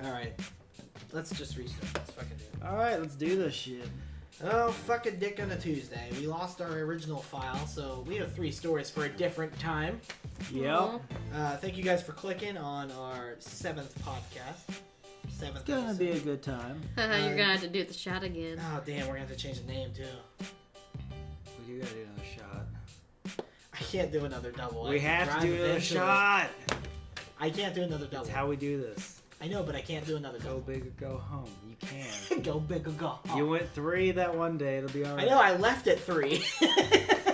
Alright. Let's just restart. Let's fucking do it. Alright, let's do this shit. Oh, fucking dick on a Tuesday. We lost our original file, so we have 3 stories for a different time. Yep. Thank you guys for clicking on our 7th podcast. 7th It's gonna episode. be a good time. You're gonna have to do the shot again. Oh, damn, we're gonna have to change the name, too. We do gotta do another shot. I can't do another double. We have to do another eventually. shot. I can't do another double. That's how we do this. I know, but I can't do another Go double. big or go home. You can. Go big or go home. You went 3 that one day. It'll be alright. I know, I left at 3.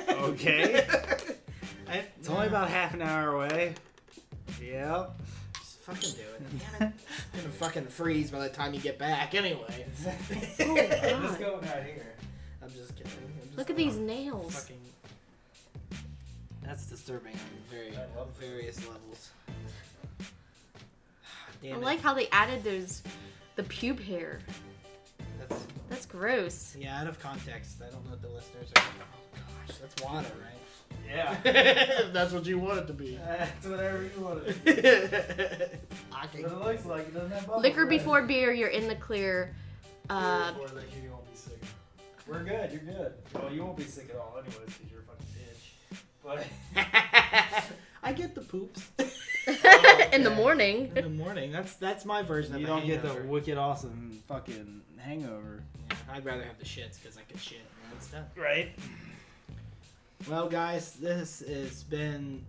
Okay. It's only about half an hour away. Yep. Just fucking do it. Damn it. It's gonna fucking freeze by the time you get back anyway. It's God. going right here. I'm just kidding. Look at these nails. Fucking... That's disturbing on various levels. Damn I it. like how they added the pube hair. That's gross. Yeah, out of context. I don't know what the listeners are. Oh gosh, that's water, right? Yeah. If that's what you want it to be. That's whatever you want it to be. That's what it looks like. It doesn't have bubbles. Liquor right? before beer, you're in the clear. Before liquor, you won't be sick. We're good. You're good. Well, you won't be sick at all anyways because you're a fucking bitch. But I get the poops in the morning. in the morning. That's my version of you a don't get the hangover. wicked awesome fucking hangover. Yeah, I'd rather have the shits because I can shit and it's done. Right. Well, guys, this has been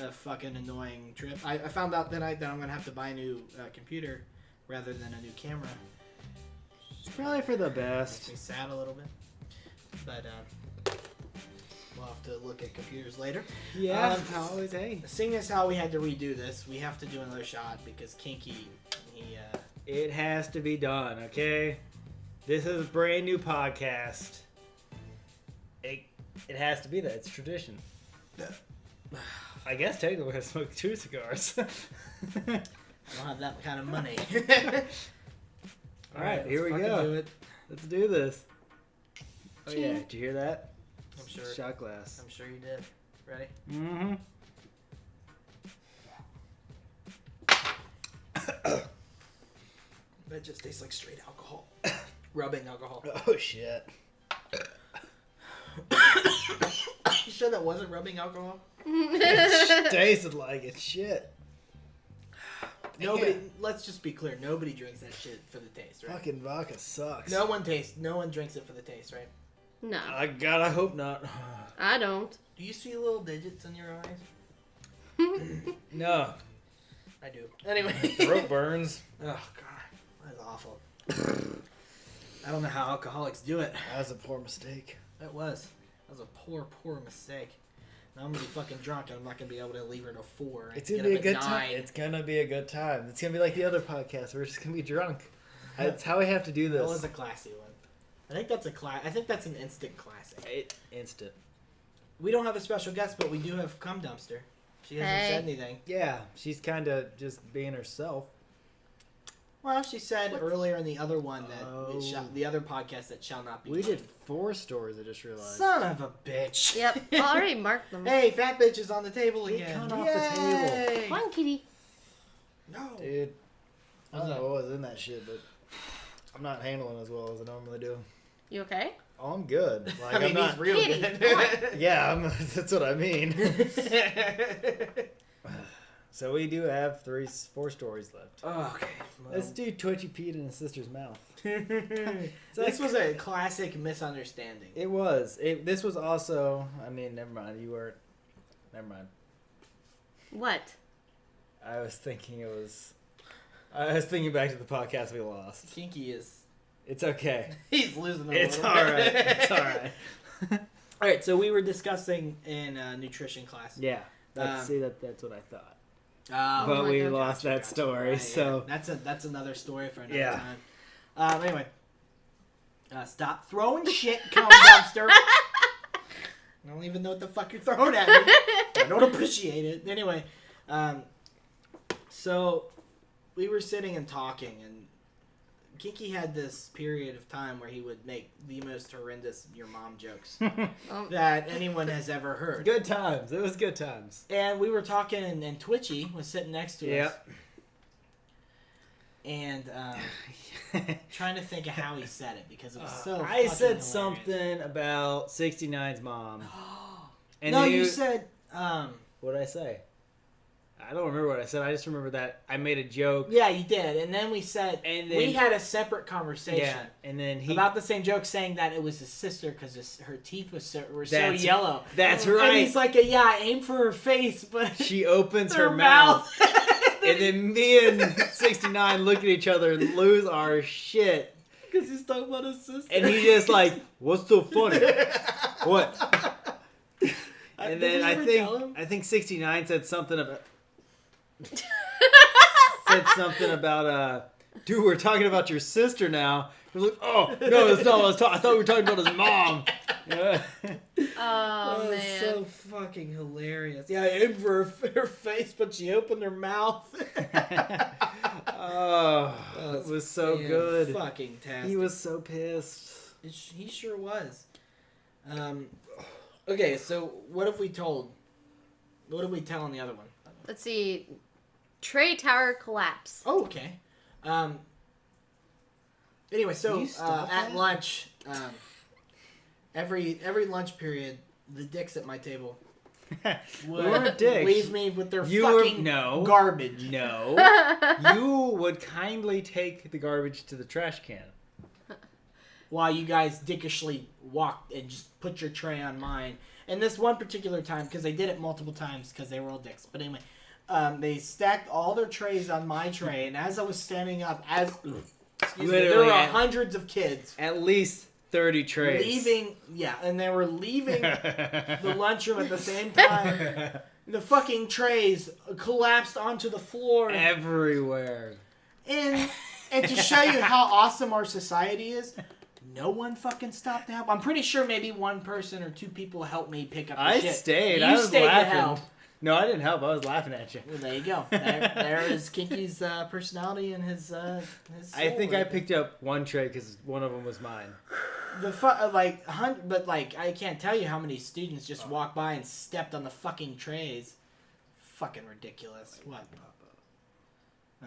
a fucking annoying trip. I found out tonight that I'm gonna have to buy a new computer rather than a new camera. It's probably for the Makes best. me sad a little bit, but we'll have to look at computers later. Yeah. Always, hey. Seeing as how we had to redo this, we have to do another shot because Kinky, he It has to be done, okay? This is a brand new podcast. It has to be that. It's tradition. I guess technically we're going to smoke 2 cigars. I don't have that kind of money. All right, here we let's go. fucking do it. Let's do this. Oh Ching. yeah, did you hear that? I'm sure. Shot glass. I'm sure you did. Ready? Mm-hmm. That just tastes like straight alcohol. Rubbing alcohol. Oh shit. You sure that wasn't rubbing alcohol? It tasted like it. Shit. Nobody. Let's just be clear. Nobody drinks that shit for the taste, right? Fucking vodka sucks. No one drinks it for the taste, right? No, God, I hope not. I don't. Do you see little digits in your eyes? No. I do. Anyway. Throat burns. Oh god, that's awful. I don't know how alcoholics do it. That was a poor mistake. That was a poor mistake. Now I'm gonna be fucking drunk and I'm not gonna be able to leave her till 4. It's gonna be a good time. It's gonna be a good time. It's gonna be like the other podcast. We're just gonna be drunk. That's how we have to do this. That was a classy one. I think that's an instant classic. Instant. We don't have a special guest, but we do have Cum Dumpster. She hasn't Hey. said anything. Yeah, she's kind of just being herself. Well, she said earlier in the other one that Oh. the other podcast that shall not be. We did named. 4 stories. I just realized. Son of a bitch. Yep, I already marked them. Hey, fat bitch is on the table Get again. cunt off the table. Yay! Come on, kitty. No. Dude, I don't What's know what was in that shit, but I'm not handling as well as I normally do. You okay? Oh, I'm good. Like, I mean, I'm not. he's real Kitty, good. Yeah, that's what I mean. So we do have 4 stories left. Oh, okay. Well, Let's do Twitchy Pete in his sister's mouth. this was a classic misunderstanding. It was. This was also. I mean, never mind. You weren't. Never mind. What? I was thinking it was. I was thinking back to the podcast we lost. Kinky is. It's okay. He's losing it. It's all right. It's all right. All right. So we were discussing in nutrition class. Yeah. That's what I thought. But But we lost that story, Right, so yeah. That's another story for another Yeah. time. Anyway, stop throwing shit, Cum Dumpster. I don't even know what the fuck you're throwing at me. I don't appreciate it. Anyway, so we were sitting and talking, and Kinky had this period of time where he would make the most horrendous "your mom" jokes that anyone has ever heard. good times. It was good times. And we were talking, and Twitchy was sitting next to us. and trying to think of how he said it because it was so. I said hilarious. something about 69's mom. And no, you said. What did I say? I don't remember what I said. I just remember that I made a joke. Yeah, you did, and then we said we had a separate conversation. Yeah, and then about the same joke, saying that it was his sister because her teeth were so yellow. That's right. And he's like, "Yeah, I aim for her face, but she opens her mouth." And then me and 69 look at each other and lose our shit. Because he's talking about his sister. And he's just like, what's so funny? What? And then I think 69 said something about... dude, we're talking about your sister now. He was like, oh, no, it's not. I thought we were talking about his mom. Yeah. Oh, man. So fucking hilarious. Yeah, I aimed for her face, but she opened her mouth. It was so good. Fucking tastic. He was so pissed. He sure was. Okay, so what have we told? What did we tell on the other one? Let's see. Trade tower collapse. Oh, okay. Anyway, so at lunch, every lunch period, the dicks at my table would leave me with their garbage. No. You would kindly take the garbage to the trash can. While you guys dickishly walked and just put your tray on mine. And this one particular time, because they did it multiple times because they were all dicks. But anyway, they stacked all their trays on my tray. And as I was standing up, there were hundreds of kids. At least 30 trays. And they were leaving the lunchroom at the same time. The fucking trays collapsed onto the floor. Everywhere. And to show you how awesome our society is, no one fucking stopped to help. I'm pretty sure maybe one person or two people helped me pick up the shit. I stayed. You I was stayed laughing. To help. No, I didn't help. I was laughing at you. Well, there you go. There is Kinky's personality and his I think I picked up one tray because one of them was mine. But I can't tell you how many students just walked by and stepped on the fucking trays. Fucking ridiculous. What?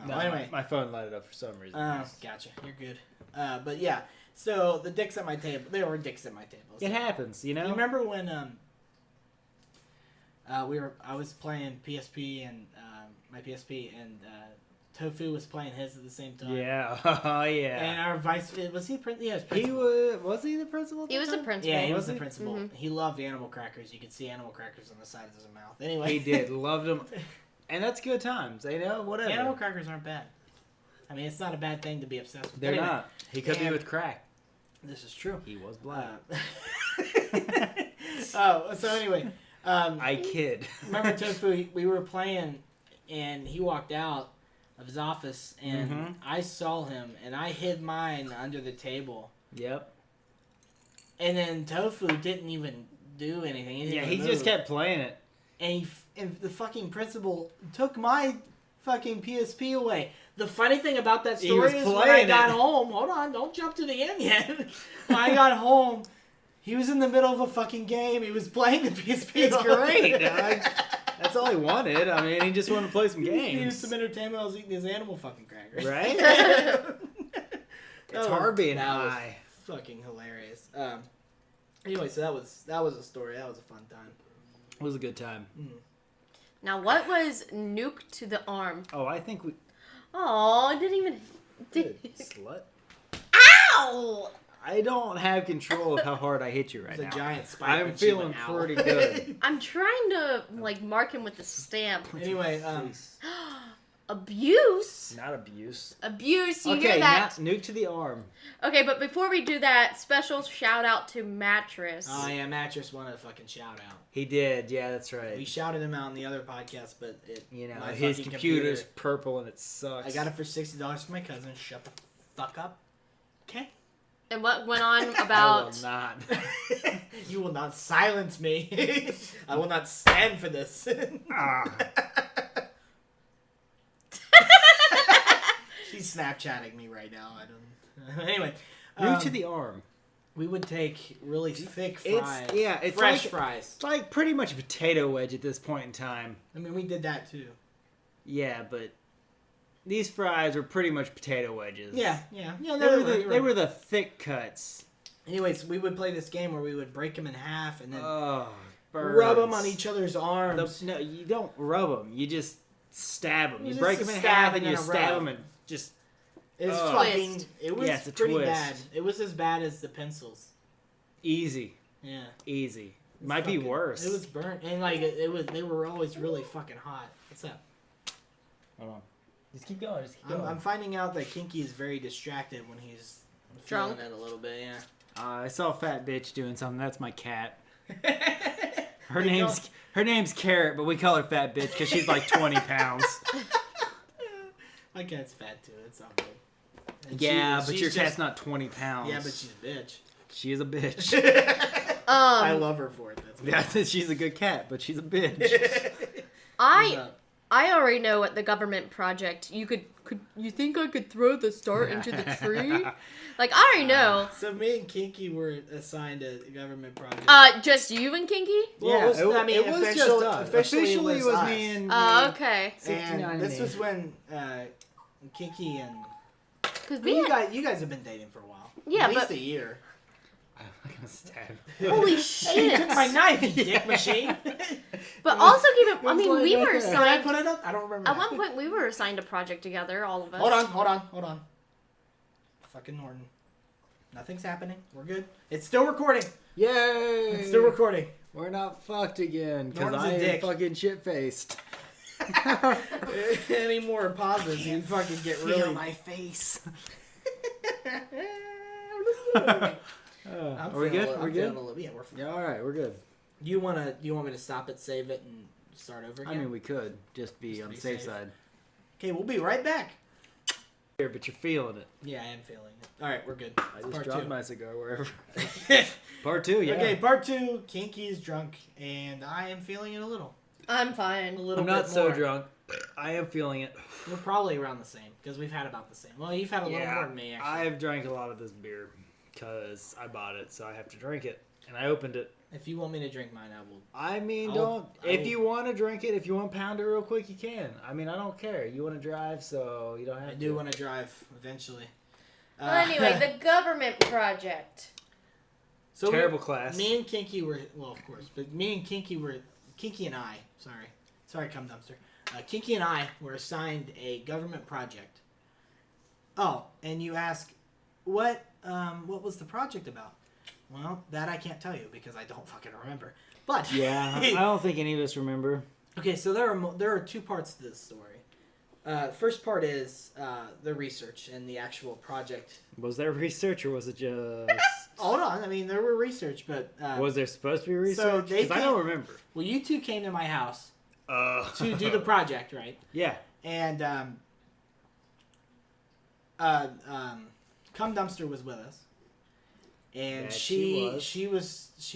No, anyway, my phone lighted up for some reason. Gotcha. You're good. But yeah, so the dicks at my table. They were dicks at my table. So. It happens, you know. You remember when I was playing PSP and my PSP and Tofu was playing his at the same time. Yeah. Oh yeah. And our was he principal? Yeah, was he the principal? He was the principal. Yeah, he was the principal. Mm-hmm. He loved animal crackers. You could see animal crackers on the sides of his mouth. Anyway, he did. Loved them. And that's good times. You know, whatever. Animal crackers aren't bad. I mean, it's not a bad thing to be obsessed with. They're not. He could be with crack. This is true. He was blind. So anyway. I kid. Remember Tofu? We were playing, and he walked out of his office, and I saw him, and I hid mine under the table. Yep. And then Tofu didn't even do anything. He just kept playing it. And the fucking principal took my fucking PSP away. The funny thing about that story is when I got home... Hold on, don't jump to the end yet. When I got home, he was in the middle of a fucking game. He was playing the PSP. It's great. That's all he wanted. I mean, he just wanted to play some games. He needed some entertainment. I was eating his animal fucking crackers. Right? It's hard being high. Fucking hilarious. Anyway, so that was a story. That was a fun time. It was a good time. Mm. Now, what was nuke to the arm? Oh, I think we... Oh, I didn't even... Slut. Ow! I don't have control of how hard I hit you right now. A giant spike. I'm feeling pretty good. I'm trying to, mark him with a stamp. Anyway, Abuse? Not abuse. Abuse, you hear that? Nuke to the arm. Okay, but before we do that, special shout out to Mattress. Oh yeah, Mattress wanted a fucking shout out. He did, yeah, that's right. We shouted him out in the other podcast, but his computer's purple and it sucks. I got it for $60 for my cousin. Shut the fuck up. Okay. And what went on about... I will not. You will not silence me. I will not stand for this. She's Snapchatting me right now. I don't. Anyway, nuke to the arm. We would take really thick fries. It's fresh fries. It's like pretty much a potato wedge at this point in time. I mean, we did that too. Yeah, but these fries were pretty much potato wedges. Yeah. They were the thick cuts. Anyways, we would play this game where we would break them in half and then Birds. rub them on each other's arms. No, you don't rub them. You just stab them. You Just break a them in stab half and and you then a stab rub. them and just... It was Ugh. fucking... It was Yeah, it's a pretty twist. bad. It was as bad as the pencils. Easy. Yeah. Easy. It's Might be fucking- worse. It was burnt. And like, it was. They were always really fucking hot. What's up? Hold on. Just keep going. Just keep going. I'm finding out that Kinky is very distracted when he's Drunk? feeling it a little bit, yeah. I saw a fat bitch doing something. That's my cat. Her They name's Carrot, but we call her Fat Bitch because she's like 20 pounds. My cat's fat too. It's all good. And Yeah, but she's your just- cat's not 20 pounds. Yeah, but she's a bitch. She is a bitch. I love her for it. That's Yeah, she's a good cat, but she's a bitch. I already know what the government project. You think I could throw the star into the tree? Like, I already know. So me and Kinky were assigned a government project. Just you and Kinky? Well, it was, I mean, it was just us. officially it was us. me and... Okay. 69 And this and was when Kinky and Because you guys have been dating for a while. Yeah, at least but- a year. I'm not gonna stab. Holy Hey, you shit. took my knife, you dick machine. But also keep it. I was mean, like we right were there. Did I assigned. put it up? I don't remember. At that. one point, we were assigned a project together, all of us. Hold on. Fucking Norton. Nothing's happening. We're good. It's still recording. Yay! It's still recording. We're not fucked again because Norton's a I am dick. fucking shit-faced. Any more pauses, you fucking get Feel really. my face. I'm Are we feeling good? a- I'm We're feeling good? a little- Yeah, we're fine. Yeah, all right, we're good. Do you want me to stop it, save it, and start over again? I mean, we could just be Just on be the safe safe. side. Okay, we'll be right back. Here, but you're feeling it. Yeah, I am feeling it. All right, we're good. I just Part dropped two. my cigar wherever. Part 2, yeah. Okay, part 2. Kinky is drunk, and I am feeling it a little. I'm A fine. little I'm not bit so more. drunk. I am feeling it. We're probably around the same because we've had about the same. Well, you've had a little more than me, actually. I've drank a lot of this beer because I bought it, so I have to drink it. And I opened it. If you want me to drink mine, I will. I mean, I'll- if you want to drink it, if you want to pound it real quick, you can. I mean, I don't care. You want to drive, so you don't have I to. do want to drive eventually. Well, anyway, the government project. so Terrible class. Me and Kinky were, well, of course, but me and Kinky were, Kinky and I, sorry, cum dumpster. Kinky and I were assigned a government project. Oh, and you ask, what was the project about? Well, that I can't tell you because I don't fucking remember. But Yeah, I don't think any of us remember. okay, so there are 2 parts to this story. First part is the research and the actual project. Was there research or was it just... Hold on, I mean there were research, but was there supposed to be research? So they Because I don't remember. well, you 2 came to my house To to do the project, right? Yeah. And Cum Dumpster was with us, and Yeah, she she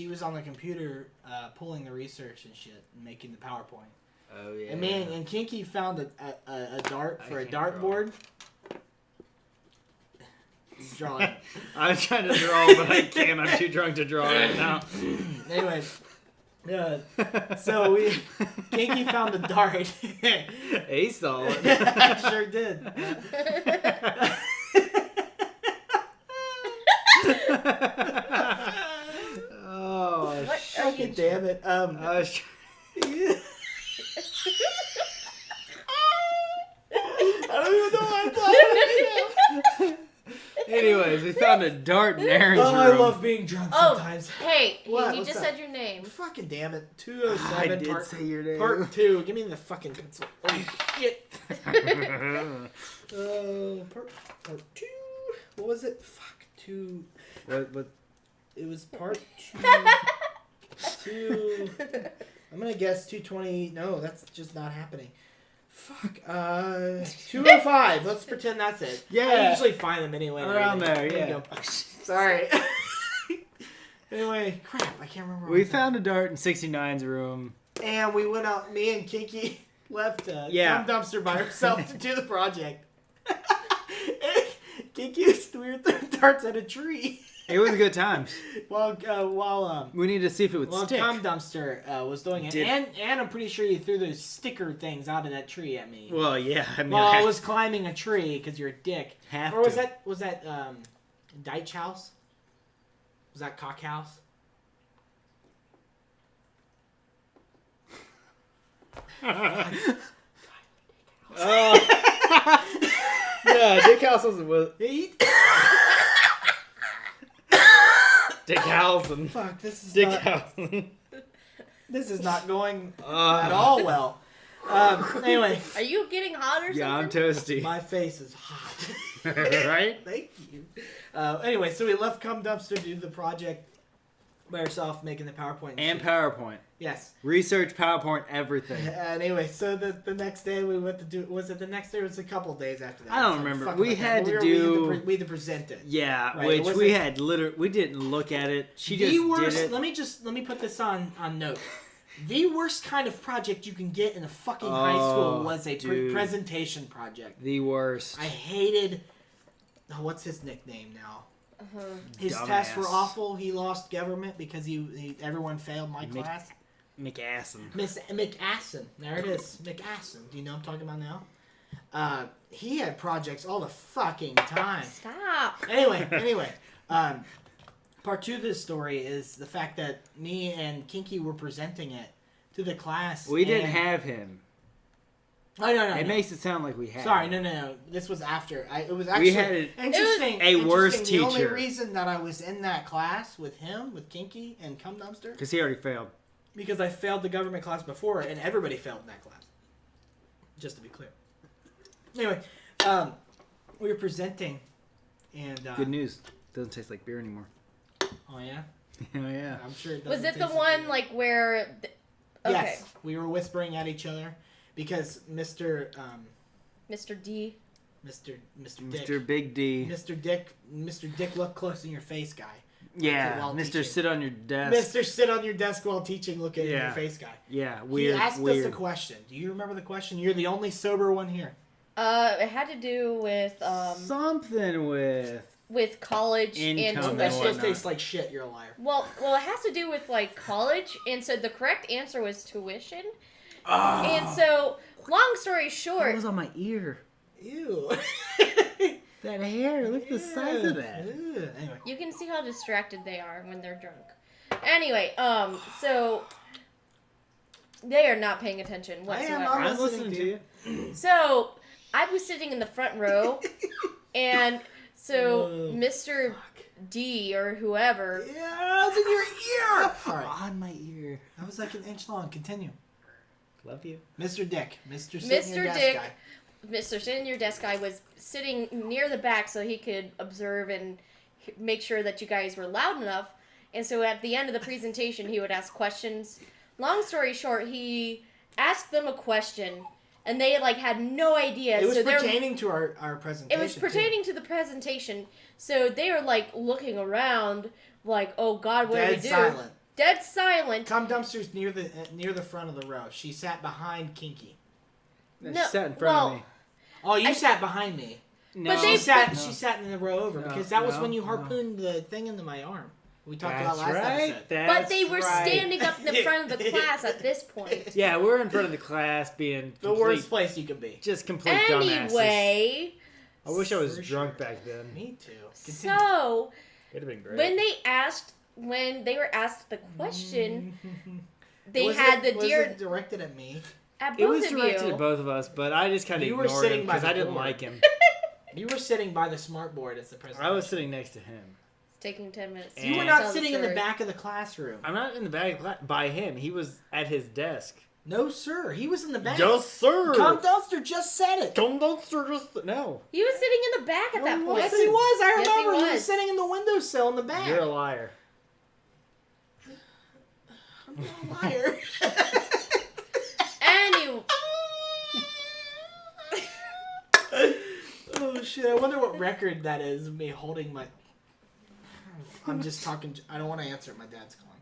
was on the computer pulling the research and shit, and making the PowerPoint. Oh, yeah. And man, and Kinky found a dart I for a can't draw. dartboard. He's drawing. I'm trying to draw, but I can't. I'm too drunk to draw right now. Anyway, so Kinky found a dart. He saw it. I sure did. Oh, What are Fucking you? damn it. I was I don't even know why I'm laughing. Anyways, we found a dart in Aaron's Oh, room. I love being drunk Oh, sometimes. hey, What? you What's just up? said your name. Fucking damn it. I 207 did part, say your name. part 2. Give me the fucking pencil. Oh, shit. Part 2. What was it? Fuck. 2. what? It was part 2. I'm gonna guess 220. No, that's just not happening. Fuck. 205. Let's pretend that's it. I Yeah. usually find them anyway. Around there, you yeah. go. Sorry. Anyway, crap. I can't remember. what We I said. found a dart in 69's room. And we went out. Me and Kinky left Yeah. Cum Dumpster by herself to do the project. And Kinky was weird throwing darts at a tree. It was good times. While We need to see if it would stick. Cum Dumpster was doing it, and I'm pretty sure you threw those sticker things out of that tree at me. Well, yeah. I mean, While I was climbing a tree because you're a dick. Have Or was to. that Deitch House? Was that Cock House? Yeah, Dick House was Dick Housen. Fuck, this is Dick not, Housen. this is not going at all well. Anyway, Are you getting hot or Yeah, I'm something? toasty. my face is hot. Right? Thank you. Anyway, so we left Cum Dumpster to do the project by herself, making the PowerPoint. And shit. PowerPoint. Yes. Research, PowerPoint, everything. Anyway, so the next day we went to do. Was it the next day? Or was it a couple days after that? I don't So remember. fuck We about that. had But to we had to present it. Yeah, Right, it which wasn't- we had literally. We didn't look at it. She The just worst. did it. Let me put this on note. The worst kind of project you can get in a fucking high school was a dude. presentation project. The worst. I hated. Oh, what's his nickname now? Uh-huh. His Dumbass. tests were awful. He lost government because everyone failed my class. McAsson. Miss McAsson. There it is. McAsson. Do you know what I'm talking about now? He had projects all the fucking time. Stop. Anyway. Part 2 of this story is the fact that me and Kinky were presenting it to the class. We didn't and- have him. Oh, no. It makes it sound like we had. Sorry, him. no. This was after. It was actually had interesting. a worse interesting. The only teacher. reason that I was in that class with him, with Kinky and Cum Dumpster, Because he already failed. because I failed the government class before, and everybody failed in that class. Just to be clear. Anyway, we were presenting, and Good news. Doesn't taste like beer anymore. oh yeah, Oh yeah. I'm sure. It Was doesn't it the taste one good. like where? Okay. Yes, we were whispering at each other because Mr. Mr. D. Dick, Mr. Big D. Mr. Dick, look close in your face, guy. Yeah. while Mr. teaching. Sit on your desk. Mr. Sit on your desk while teaching, look at your Yeah. face, guy. Yeah. Weird. He asked weird. us a question. Do you remember the question? You're the only sober one here. It had to do with Something with college Income and and That tuition. still whatnot. tastes like shit. You're a liar. Well, it has to do with like college, and so the correct answer was tuition. Oh. And so, long story short, on my ear. Ew. That hair. Look at the size of that. Ew. Anyway. you can see how distracted they are when they're drunk. Anyway, so they are not paying attention whatsoever. I'm I'm listening listening to to you. So I was sitting in the front row, and so Oh, Mr. D or whoever. Yeah, I was in your ear. All right. On my ear. That was like an inch long. Continue. Love you. Mr. Dick. Mr. Sit in Mr. your desk Dick. guy. Mr. Sit in your desk guy was sitting near the back so he could observe and make sure that you guys were loud enough. And so at the end of the presentation, he would ask questions. Long story short, he asked them a question, and they like had no idea. It was so they're- pertaining to our presentation. It was pertaining to the presentation. So they were like looking around, like, "Oh God, what do we Dead do?" silent. Dead silent. Cum Dumpster's near the front of the row. She sat behind Kinky. She No, sat in front well, of me. Oh, you I- sat behind me. No. they- She sat No. in the row over No, because that was no, when you no. harpooned the thing into my arm. We talked That's about last right. episode. That's But they were right. standing up in the front of the class at this point. Yeah, we're in front of the class being The complete, worst place you could be. just complete dumbasses. Anyway, I wish I was For drunk sure. back then. Me too. Continue. so It'd have been great. when they were asked the question, they Was had it, the deer Was it directed at me? at It both was of directed you. at both of us, but I just kind of You were ignored him sitting by because the I didn't door. like him. You were sitting by the smart board as the president. I was sitting next to him. It's taking 10 minutes. You You were And- not Tell the sitting in the story. back of the classroom. I'm not in the back of class by him. He was at his desk. No, sir. He was in the back. sir. Cum Dumpster just said it. Come downstairs. Just no. He was sitting in the back at that point. Yes, he was. I Yes, he remember. He was was. sitting in the windowsill in the back. You're a liar. I'm not a liar. Anyway, Oh shit! I wonder what record that is of me holding my. I'm just talking. I don't want to answer. My dad's calling.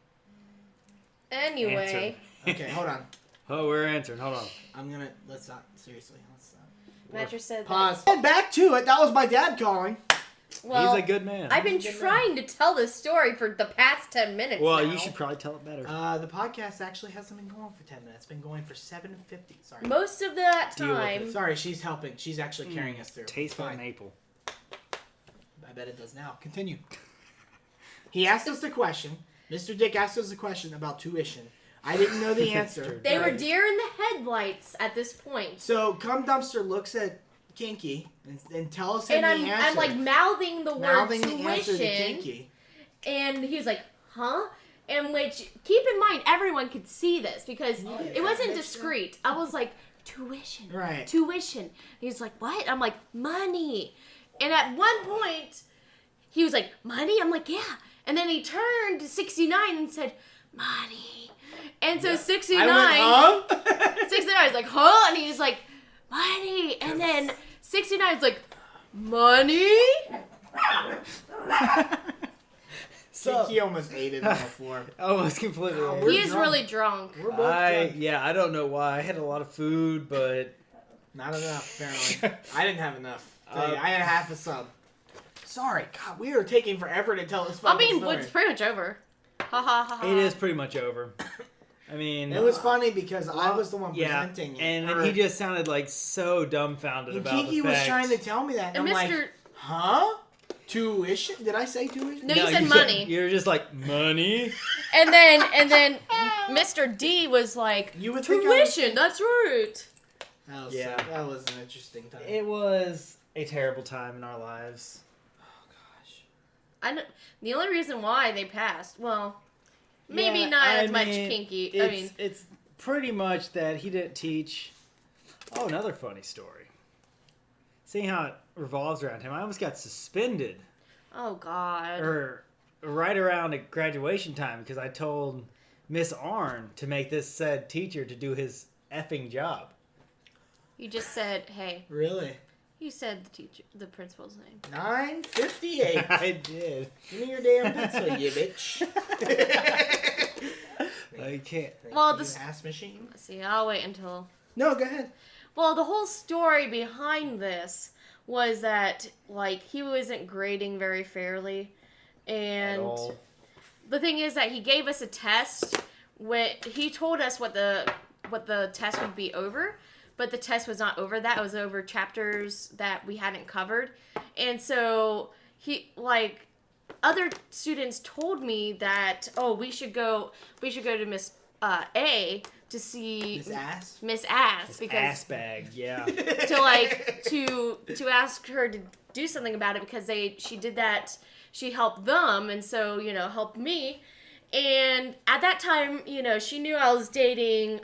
anyway, Okay, hold on. Oh, we're answering. Hold on. I'm gonna. Let's not. Seriously, let's not. Mattress said Pause. And back to it. That was my dad calling. Well, He's a good man. I've been He's a good trying to tell this story for the past 10 minutes Well, now. you should probably tell it better. The podcast actually hasn't been going for 10 minutes. It's been going for 7:50. Sorry. Most of that Deal with time... it. Sorry, she's helping. She's actually carrying us through. Tasteful Fine. maple. I bet it does now. Continue. He asked us the question. Mr. Dick asked us a question about tuition. I didn't know the answer. They were Right. deer in the headlights at this point. So, Cum Dumpster looks at Kinky and tells him And the I'm answer. like mouthing the word mouthing the answer to tuition. Kinky. And he's like, huh? And which, keep in mind, everyone could see this because it wasn't discreet. I was like, tuition. Right. Tuition. He's like, what? I'm like, money. And at one point, he was like, money? I'm like, yeah. And then he turned to 69 and said, money. And so 69, I went, huh? 69 is like, huh? And he's like, money. And then 69 is like, money? So, Kinky almost ate it on the floor. Almost completely. Oh, ate. we're He is drunk. really drunk. We're both drunk. I don't know why. I had a lot of food, but Not enough, apparently. I didn't have enough. I had half a sub. Sorry, God, we are taking forever to tell this I fucking mean, story. it's pretty much over. Ha ha ha ha. it is pretty much over. I mean, It was funny because I was the one yeah, presenting it. and or- he just sounded like so dumbfounded and about Kiki the was fact. trying to tell me that, and And I'm Mr. like, huh? Tuition? Did I say tuition? No, you said money. You're just like money. And then Mr. D was like, You would think I was- tuition, that's right. That was, Yeah. that was an interesting time. It was a terrible time in our lives. I know, the only reason why they passed, well, maybe Yeah, not I as much mean, kinky. It's pretty much that he didn't teach. Oh, another funny story. Seeing how it revolves around him, I almost got suspended oh God. or right around at graduation time because I told Miss Arn to make this said teacher to do his effing job. You just said, hey, Really? you said the principal's name. 9:58. I did. Give me your damn pencil, you bitch. I can't. Well, the this- ass machine. Let's see, I'll wait until... No, go ahead. Well, the whole story behind this was that, like, he wasn't grading very fairly. At And all. the thing is that he gave us a test. He told us what the test would be over, but the test was not over that. It was over chapters that we hadn't covered. And so other students told me that, oh, we should go to Miss A to see This ass. Miss Ass His because ass bag, yeah. to ask her to do something about it because she did that. She helped them, and so helped me. And at that time, she knew I was dating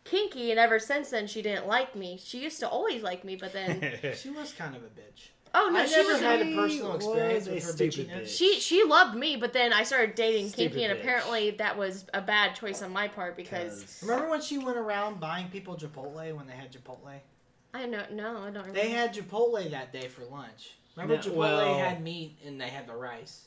Kinky, and ever since then, she didn't like me. She used to always like me, but then She was kind of a bitch. oh no, I she never was had a personal was experience a with her stupid bitchiness. bitch. she loved me, but then I started dating Stupid Kinky, and bitch. apparently that was a bad choice on my part because Remember when she went around buying people Chipotle when they had Chipotle? I don't remember. They had Chipotle that day for lunch. Remember No, Chipotle well- had meat and they had the rice.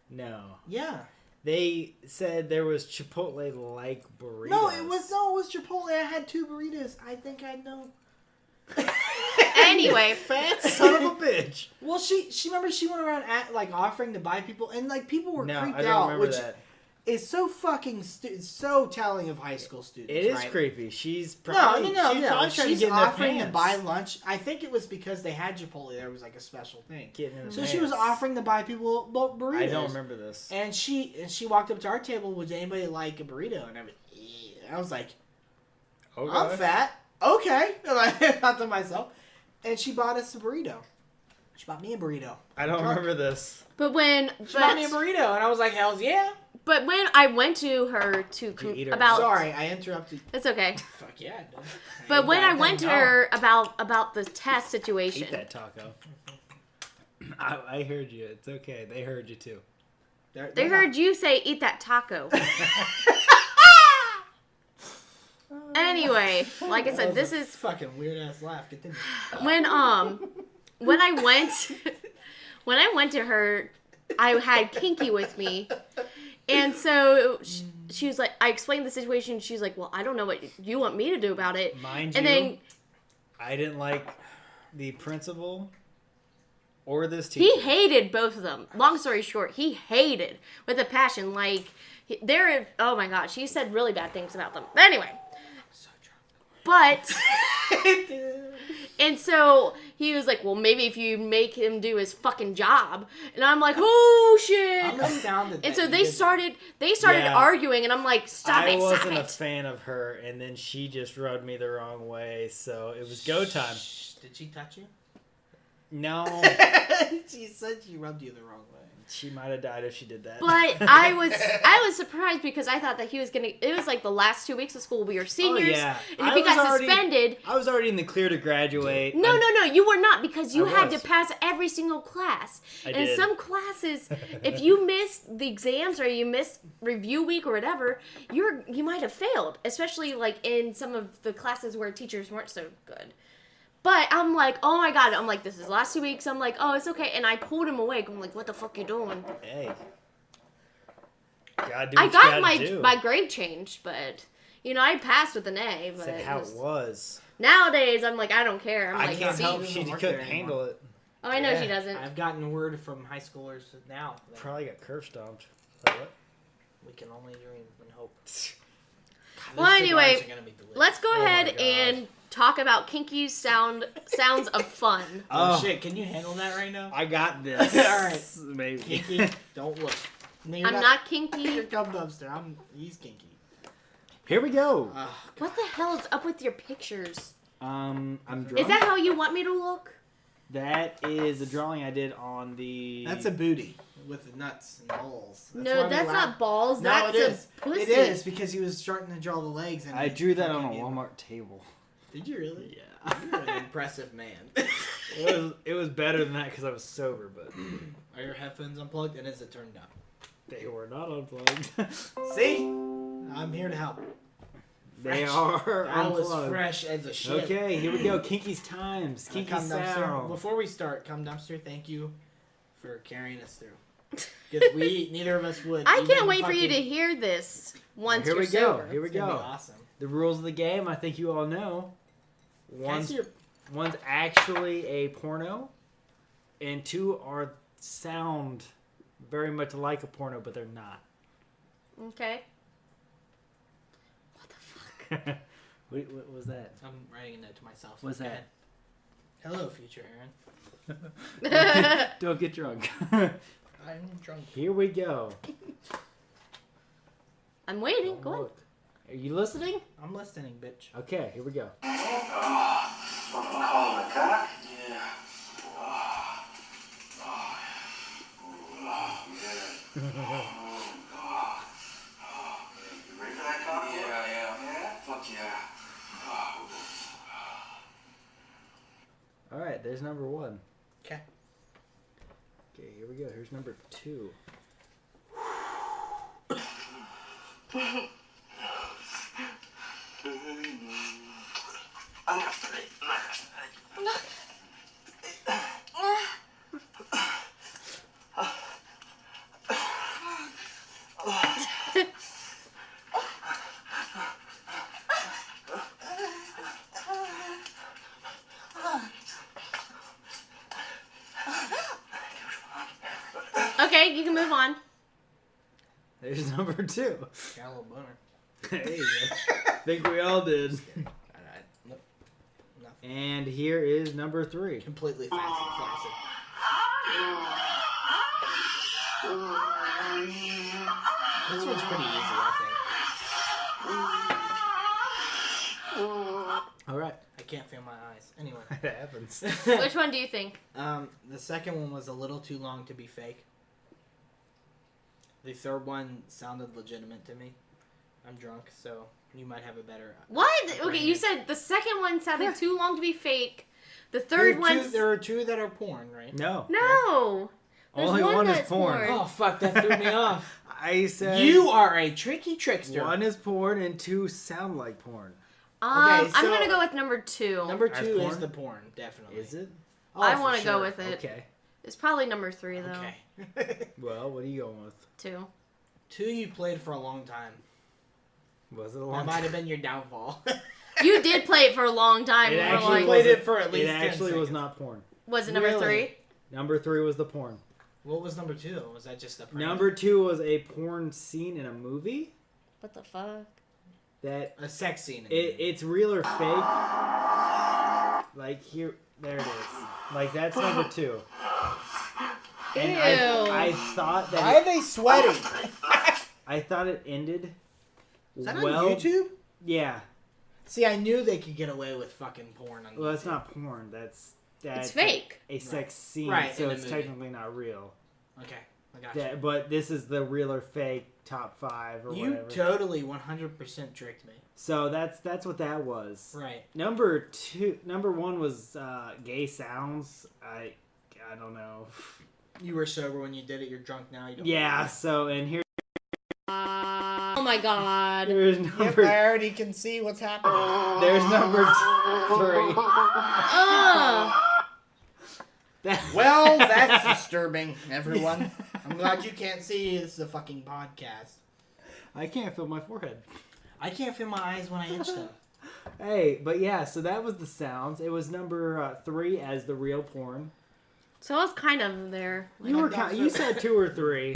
No. Yeah. They said there was Chipotle-like burritos. No, it was Chipotle. I had 2 burritos. I think I know. Anyway, Fat son of a bitch. Well, she remember she went around offering to buy people, and people were No, creeped I don't out, remember which that. is so fucking so telling of high school students. It is right? creepy. She's No, probably, no, no, she's no. probably trying to She's get in their offering to pants. buy lunch. I think it was because they had Chipotle. There was like a special thing. Getting in their So she was pants. offering to buy people burritos. I don't remember this. And she walked up to our table. Would anybody like a burrito? And I was like, Okay. I'm fat. Okay. And I thought to myself. And she bought us a burrito. She bought me a burrito. I don't Drunk. remember this. but when She bought me a burrito, and I was like, "Hell's yeah!" But when I went to her you eat her about Sorry, I interrupted. it's okay. Fuck yeah. I did. But when I ate went to that her about the test situation, Eat that taco. I heard you. It's okay. They heard you too. they heard you say "eat that taco." Anyway, like I said, this is fucking weird ass laugh. Continue. when I went to her, I had Kinky with me, and so she was like, I explained the situation. She's like, well, I don't know what you want me to do about it. Mind And you, then I didn't like the principal or this teacher. He hated both of them. Long story short, he hated with a passion. Like, they're, oh my gosh, he said really bad things about them. But anyway. So drunk. But, and so he was like, well, maybe if you make him do his fucking job. And I'm like, oh shit. I'm astounded. And that so you they did- started Yeah. arguing, and I'm like, stop I it, wasn't stop a it. fan of her, and then she just rubbed me the wrong way, so it was go time. Shh, did she touch you? No, She said she rubbed you the wrong way. she might have died if she did that. But I was surprised because I thought that he was gonna. It was like the last 2 weeks of school. We were seniors, yeah. and if I he got was already- suspended, I was already in the clear to graduate. no, you were not because you I had was. to pass every single class. I And did. some classes, if you missed the exams or you missed review week or whatever, you might have failed. Especially like in some of the classes where teachers weren't so good. But I'm like, oh my god, I'm like, this is the last 2 weeks. I'm like, oh, it's okay. And I pulled him away. I'm like, what the fuck you doing? Hey. Gotta do I what you got gotta do. my grade changed, but you know, I passed with an A. But Said how it was. nowadays, I'm like, I don't care. I'm I like, can't see? help she she doesn't work couldn't there handle it. Oh, I know Yeah, she doesn't. I've gotten word from high schoolers now that Probably got curb stomped. Like what? we can only dream and hope. God, Well, those cigars anyway, are gonna be delicious. Let's go Oh my ahead God. and talk about kinky sounds of fun. Oh, Oh. shit! Can you handle that right now? I got this. Alright. Maybe. Kinky, don't look. No, you're I'm not kinky. Here come Dumpster. He's kinky. Here we go. Oh, What the hell is up with your pictures? I'm drunk. Is that how you want me to look? That is a drawing I did on the. that's a booty with the nuts and balls. That's No, why we that's laugh. not balls. No, That's it is. a pussy. It is because he was starting to draw the legs. And I he drew that on a fucking gave- Walmart table. Did you really? Yeah. You're an impressive man. It was better than that because I was sober, but Are your headphones unplugged? And is it turned up? they were not unplugged. See? I'm here to help. They Fresh. are I was unplugged. fresh as a shit. Okay, here we go. Kinky's times. Kinky Come Dumpster. sound. Before we start, Come Dumpster, thank you for carrying us through. Because neither of us would. I even can't wait for you to fucking- hear this once Here you're we go. sober. Here we It's gonna go. be awesome. The rules of the game, I think you all know. Can I One's, see your- one's actually a porno, and two are sound very much like a porno, but they're not. Okay. What the fuck? What was that? I'm writing a note to myself. What's Go that? ahead. Hello, future Aaron. Don't get drunk. I'm drunk. Here we go. I'm waiting. Don't Go on. look. Are you listening? I'm listening, bitch. Okay, here we go. Call it a cock? Yeah. You ready for that cock? Yeah. Fuck yeah. All right, there's number one. Okay. Okay, here we go. Here's number two. Okay, you can move on. There's number two. Got a little boner. Hey, I think we all did. Nope. Nothing. And here is number three. Completely flaccid. This one's pretty easy, I All right. think. I can't feel my eyes. Anyway. That happens. Which one do you think? The second one was a little too long to be fake. The third one sounded legitimate to me. I'm drunk, so you might have a better. What? upper Okay, you hand. said the second one sounded too long to be fake. The There third are one. there are two that are porn, right? No. No. There's Only one is that's porn. Oh fuck, that threw me off. I said You are a tricky trickster. one is porn and two sound like porn. I'm so- gonna go with number two. Number As two is porn? the porn, definitely. Is it? Oh, I for want to go sure. with it. Okay. It's probably number three though. Okay. Well, what are you going with? Two. Two you played for a long time. Was it a That long might time? have been your downfall. You did play it for a long time. It and we're actually like, played wasn't- it for at least It 10 actually was seconds. not porn. was it number Really? three? Number 3 was the porn. What was number 2? Was that just a prank? Number 2 was a porn scene in a movie. What the fuck? That a sex scene. it's real or fake. Like here, there it is. Like that's number 2. And Ew. I thought that Why are they sweating? I thought it ended. Is that well, on YouTube? Yeah. See, I knew they could get away with fucking porn on YouTube. Well, that's not porn. That's It's fake. A sex scene, Right, so in a it's movie. technically not real. Okay, I got you. But this is the real or fake top 5 or You whatever. totally 100% tricked me. So that's what that was. Right. Number 1 was gay sounds. I don't know. You were sober when you did it. You're drunk now. You don't. Yeah. So and here Oh my god. there's Yep, number I already can see what's happening. there's number 3. Well, that's disturbing, everyone. I'm glad you can't see. This is a fucking podcast. I can't feel my forehead. I can't feel my eyes when I itch them. Hey, but yeah, so that was the sounds. It was number 3 as the real porn. So I was kind of there. You were you said 2 or 3.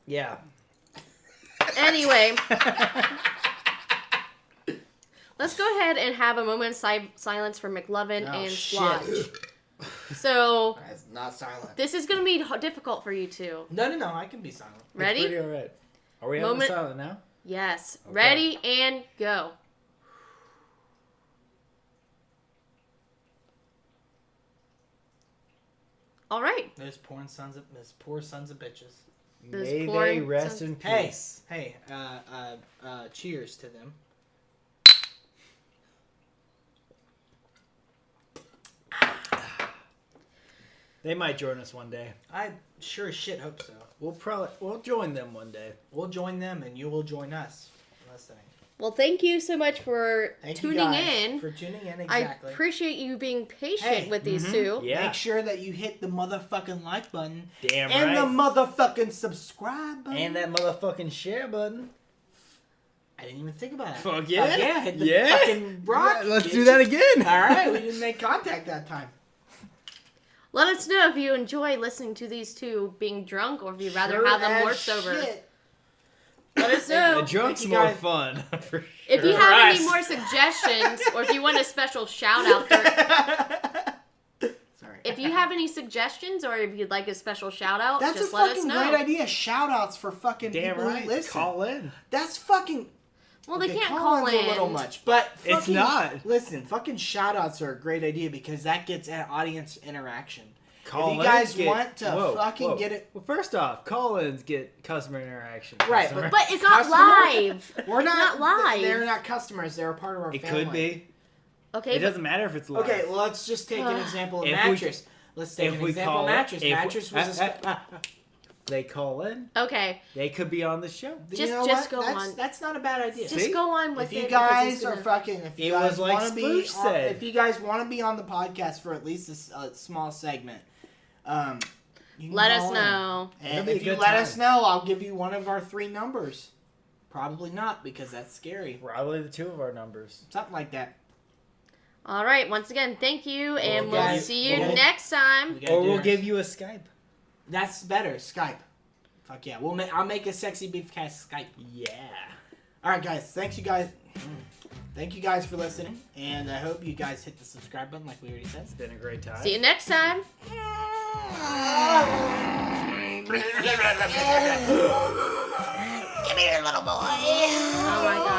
Yeah. Anyway. Let's go ahead and have a moment of silence for McLovin Oh, and shit. Splotch. So, That's not silent. this is going to be difficult for you two. No, I can be silent. Ready? Pretty all right. Are we Moment- having silent now? Yes. Okay. Ready and go. All right. Those poor sons of bitches. Those May porn they rest sounds- in Hey, peace. cheers to them. They might join us one day. I sure as shit hope so. We'll join them one day. We'll join them, and you will join us. Listening. Well, thank you so much for Thank tuning you guys in. For tuning in, I exactly. appreciate you being patient Hey, with these mhm. two. Yeah. Make sure that you hit the motherfucking like button Damn and right. the motherfucking subscribe button. And that motherfucking share button. I didn't even think about it. Fuck yeah. Fuck yeah, hit the Yeah. fucking rock. Yeah, let's bitch. do that again. All right, we didn't make contact that time. Let us know if you enjoy listening to these two being drunk or if you'd rather Sure have them as more sober. shit. Let us The know. drunk's Thank you more guys. fun. For sure. If you For have us. any more suggestions or if you want a special shout out, Sorry. if you have any suggestions or if you'd like a special shout out, That's just a let us fucking know. great idea. Shout outs for fucking Damn people right. who listen. Call in. That's fucking. Well, they okay, can't call-in's call in. a little much, but It's fucking- not. Listen, fucking shout outs are a great idea because that gets audience interaction. Call if you guys get, want to fucking get it, Well, first off, call-ins get customer interaction. Right, Customer- But it's not Customer? live. we're It's not live. They're not customers. They're a part of our it family. could be. Okay, It doesn't matter if it's live. Okay, well, let's just take an example of If we- mattress. Let's take if an we example of call mattress. it, if Mattress was a. they call in. okay. They could be on the show. Just go that's, on. That's not a bad idea. Just See? go on with If you it. because guys it's are gonna- fucking, if you It guys was like want to be, Sploosh said. if you guys want to be on the podcast for at least a small segment, you can let call us in. know. And It'll be a if you good let time. us know, I'll give you one of our 3 numbers. Probably not because that's scary. Probably the 2 of our numbers. Something like that. All right. Once again, thank you, and we'll guys, see you we'll- next time. We gotta Or do we'll ours. give you a Skype. That's better. Skype. Fuck yeah. I'll make a sexy beefcast Skype. Yeah. All right, guys. Thank you guys. Thank you guys for listening, and I hope you guys hit the subscribe button like we already said. It's been a great time. See you next time. Come here, little boy. Oh my god.